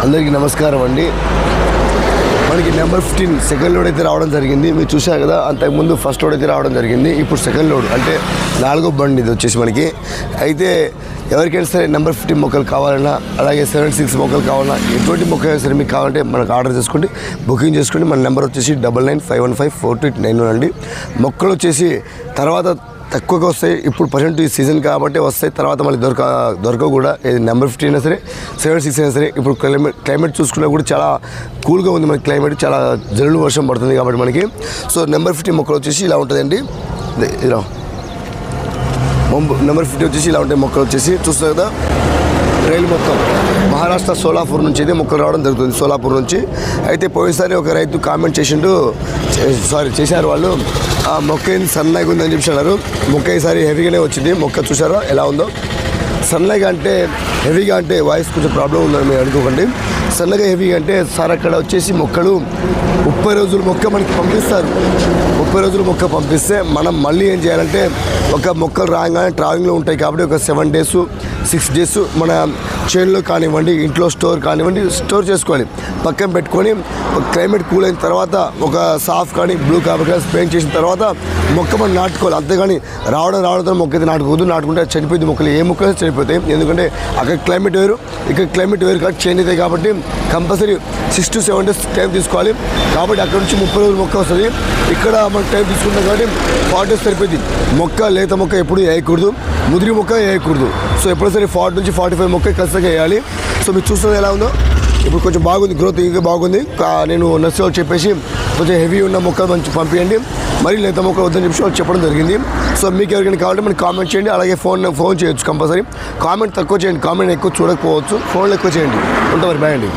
అందరికీ నమస్కారం అండి. మనకి నెంబర్ 15 సెకండ్ లోడ్ అయితే రావడం జరిగింది. మీరు చూసారు కదా, అంతకుముందు ఫస్ట్ లోడ్ అయితే రావడం జరిగింది. ఇప్పుడు సెకండ్ లోడ్ అంటే 4వ బండి ఇది వచ్చేసి మనకి. అయితే ఎవరికైనా సరే నెంబర్ 15 మొక్కలు కావాలన్నా, అలాగే 76 మొక్కలు కావాలన్నా, ఎటువంటి మొక్క అయినా సరే మీకు కావాలంటే మనకు ఆర్డర్ చేసుకోండి, బుకింగ్ చేసుకోండి. మన నెంబర్ వచ్చేసి 9951542891 అండి. మొక్కలు వచ్చేసి తర్వాత తక్కువగా వస్తాయి. ఇప్పుడు ప్రజెంట్ ఈ సీజన్ కాబట్టి వస్తాయి, తర్వాత మళ్ళీ దొరకవు కూడా. ఇది నెంబర్ 15 అయినా సరే 76 అయినా సరే. ఇప్పుడు క్లైమేట్ చూసుకున్నా కూడా చాలా కూల్గా ఉంది మనకి. క్లైమేట్ చాలా జల్లు వర్షం పడుతుంది కాబట్టి మనకి. సో నెంబర్ 15 మొక్కలు వచ్చేసి ఇలా ఉంటుందండి. ఇలా నెంబర్ 15 వచ్చేసి ఇలా ఉంటాయి మొక్కలు వచ్చేసి. చూస్తారు కదా, రైలు మొత్తం మహారాష్ట్ర సోలాపూర్ నుంచి అయితే మొక్కలు రావడం జరుగుతుంది, సోలాపూర్ నుంచి. అయితే పోయినసారి ఒక రైతు కామెంట్ చేశారు వాళ్ళు, ఆ మొక్క ఏంది సన్నగా ఉందని చెప్పి. మొక్క ఈసారి హెవీగానే వచ్చింది. మొక్క చూసారా ఎలా ఉందో. సన్నగా అంటే హెవీగా అంటే వాయిస్ కొంచెం ప్రాబ్లం ఉందని మీరు అనుకోకండి. సన్నగా హెవీగా అంటే సార్ అక్కడ వచ్చేసి మొక్కలు 30 రోజులు మొక్క మనకి పంపిస్తారు. 30 రోజులు మొక్క పంపిస్తే మనం మళ్ళీ ఏం చేయాలంటే, ఒక మొక్కలు రాగానే ట్రావెలింగ్లో ఉంటాయి కాబట్టి ఒక 7 days 6 days మన చైన్లో కానివ్వండి, ఇంట్లో స్టోర్ కానివ్వండి, స్టోర్ చేసుకోవాలి, పక్కన పెట్టుకొని. క్లైమేట్ కూల్ అయిన తర్వాత ఒక సాఫ్ కానీ బ్లూ కాబట్టి కానీ స్ప్రే చేసిన తర్వాత మొక్క మనం నాటుకోవాలి. అంతేగాని రావడం మొక్క అయితే నాటుకోవద్దు. నాటుకుంటే చనిపోయింది మొక్కలు, ఏ మొక్కలు చనిపోతాయి. ఎందుకంటే అక్కడ క్లైమేట్ వేరు, ఇక్కడ క్లైమేట్ వేరు కాబట్టి చేంజ్ అవుతాయి. కాబట్టి కంపల్సరీ 6 to 7 days టైం తీసుకోవాలి. కాబట్టి అక్కడ నుంచి 30 రోజులు మొక్క వస్తుంది. ఇక్కడ మనం టైం తీసుకుంటాం కాబట్టి 40 days సరిపోయింది. మొక్క లేత మొక్క ఎప్పుడు వేయకూడదు, ముదిరి మొక్క వేయకూడదు. సో ఎప్పుడో సరే 40 నుంచి 45 మొక్క ఖచ్చితంగా వేయాలి. సో మీరు చూస్తున్నది ఎలా ఉందో, ఇప్పుడు కొంచెం బాగుంది, గ్రోత్ ఇంకా బాగుంది. నేను నర్సరీలో చెప్పేసి కొంచెం హెవీ ఉన్న మొక్కలు మంచి పంపించండి, మరీ లేత మొక్కలు వద్దని చెప్పి చెప్పడం జరిగింది. సో మీకు ఎవరికైనా కావాలంటే మనకి కామెంట్ చేయండి, అలాగే ఫోన్ చేయొచ్చు కంపల్సరీ. కామెంట్ తక్కువ చేయండి, కామెంట్ ఎక్కువ చూడకపోవచ్చు, ఫోన్లో ఎక్కువ చేయండి. ఉంటా మరి, బాయ్ అండి.